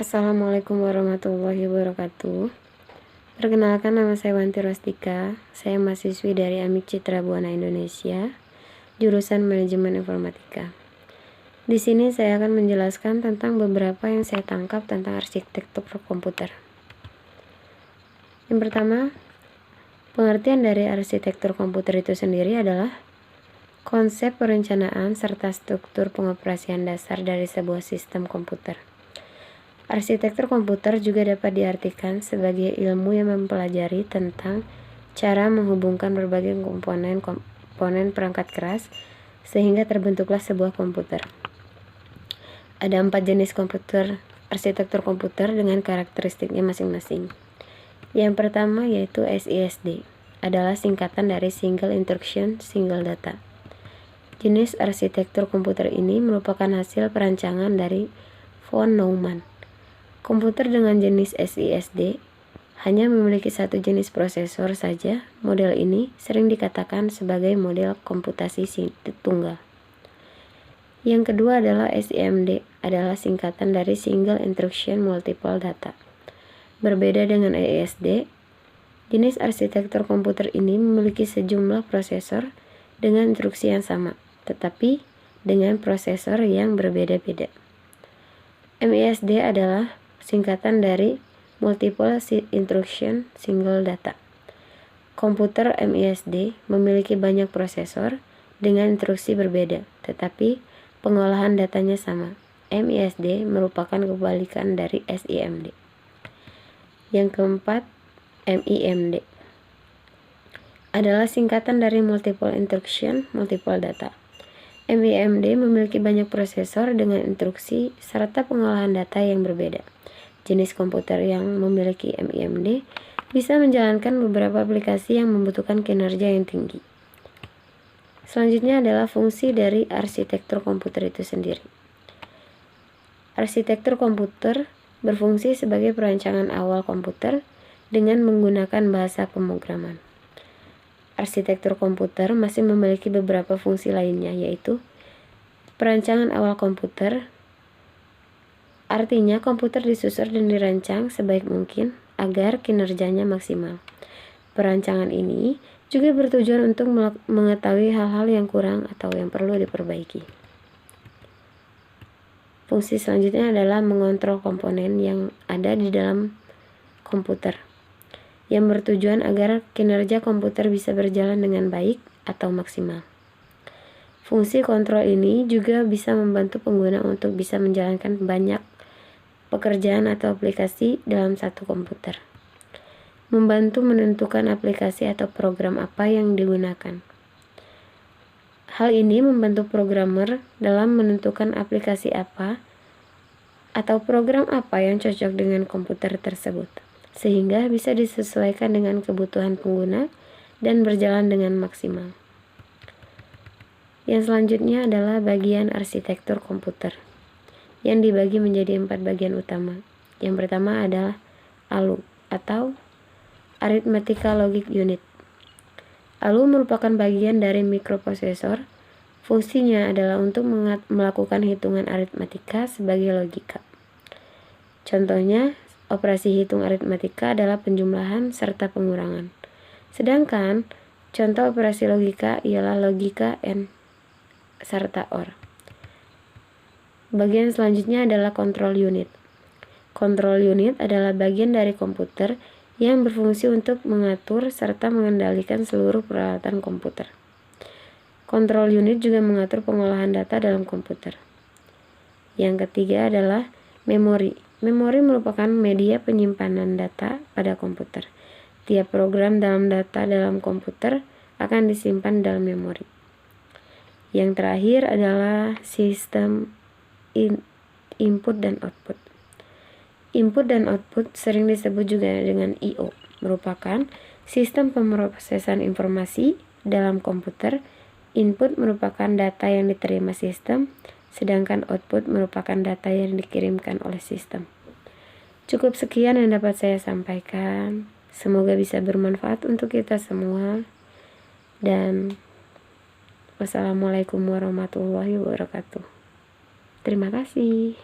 Assalamualaikum warahmatullahi wabarakatuh. Perkenalkan, nama saya Wanti Rostika. Saya mahasiswi dari Amik Citra Buana Indonesia, jurusan Manajemen Informatika. Di sini saya akan menjelaskan tentang beberapa yang saya tangkap tentang arsitektur komputer. Yang pertama, pengertian dari arsitektur komputer itu sendiri adalah konsep perencanaan serta struktur pengoperasian dasar dari sebuah sistem komputer. Arsitektur komputer juga dapat diartikan sebagai ilmu yang mempelajari tentang cara menghubungkan berbagai komponen perangkat keras sehingga terbentuklah sebuah komputer. Ada 4 jenis arsitektur komputer dengan karakteristiknya masing-masing. Yang pertama yaitu SISD, adalah singkatan dari Single Instruction, Single Data. Jenis arsitektur komputer ini merupakan hasil perancangan dari von Neumann. Komputer dengan jenis SISD hanya memiliki satu jenis prosesor saja. Model ini sering dikatakan sebagai model komputasi tunggal. Yang kedua adalah SIMD, adalah singkatan dari Single Instruction Multiple Data. Berbeda dengan SISD, jenis arsitektur komputer ini memiliki sejumlah prosesor dengan instruksi yang sama, tetapi dengan prosesor yang berbeda-beda. MISD adalah singkatan dari Multiple Instruction Single Data. Komputer MISD memiliki banyak prosesor dengan instruksi berbeda, tetapi pengolahan datanya sama. MISD merupakan kebalikan dari SIMD. Yang keempat, MIMD adalah singkatan dari Multiple Instruction Multiple Data. MIMD memiliki banyak prosesor dengan instruksi serta pengolahan data yang berbeda. Jenis komputer yang memiliki MIMD bisa menjalankan beberapa aplikasi yang membutuhkan kinerja yang tinggi. Selanjutnya adalah fungsi dari arsitektur komputer itu sendiri. Arsitektur komputer berfungsi sebagai perancangan awal komputer dengan menggunakan bahasa pemrograman. Arsitektur komputer masih memiliki beberapa fungsi lainnya, yaitu perancangan awal komputer. Artinya komputer disusun dan dirancang sebaik mungkin agar kinerjanya maksimal. Perancangan ini juga bertujuan untuk mengetahui hal-hal yang kurang atau yang perlu diperbaiki. Fungsi selanjutnya adalah mengontrol komponen yang ada di dalam komputer, yang bertujuan agar kinerja komputer bisa berjalan dengan baik atau maksimal. Fungsi kontrol ini juga bisa membantu pengguna untuk bisa menjalankan banyak pekerjaan atau aplikasi dalam satu komputer. Membantu menentukan aplikasi atau program apa yang digunakan. Hal ini membantu programmer dalam menentukan aplikasi apa atau program apa yang cocok dengan komputer tersebut, sehingga bisa disesuaikan dengan kebutuhan pengguna dan berjalan dengan maksimal. Yang selanjutnya adalah bagian arsitektur komputer, yang dibagi menjadi 4 bagian utama. Yang pertama adalah ALU atau Arithmetical Logic Unit. ALU merupakan bagian dari mikroprosesor. Fungsinya adalah untuk melakukan hitungan aritmatika sebagai logika. Contohnya, operasi hitung aritmatika adalah penjumlahan serta pengurangan. Sedangkan contoh operasi logika ialah logika AND serta OR. Bagian selanjutnya adalah control unit. Control unit adalah bagian dari komputer yang berfungsi untuk mengatur serta mengendalikan seluruh peralatan komputer. Control unit juga mengatur pengolahan data dalam komputer. Yang ketiga adalah memori. Memori merupakan media penyimpanan data pada komputer. Tiap program dalam data dalam komputer akan disimpan dalam memori. Yang terakhir adalah sistem input dan output. Input dan output sering disebut juga dengan I/O, merupakan sistem pemrosesan informasi dalam komputer. Input merupakan data yang diterima sistem, sedangkan output merupakan data yang dikirimkan oleh sistem. Cukup sekian yang dapat saya sampaikan. Semoga bisa bermanfaat untuk kita semua. Dan wassalamualaikum warahmatullahi wabarakatuh. Terima kasih.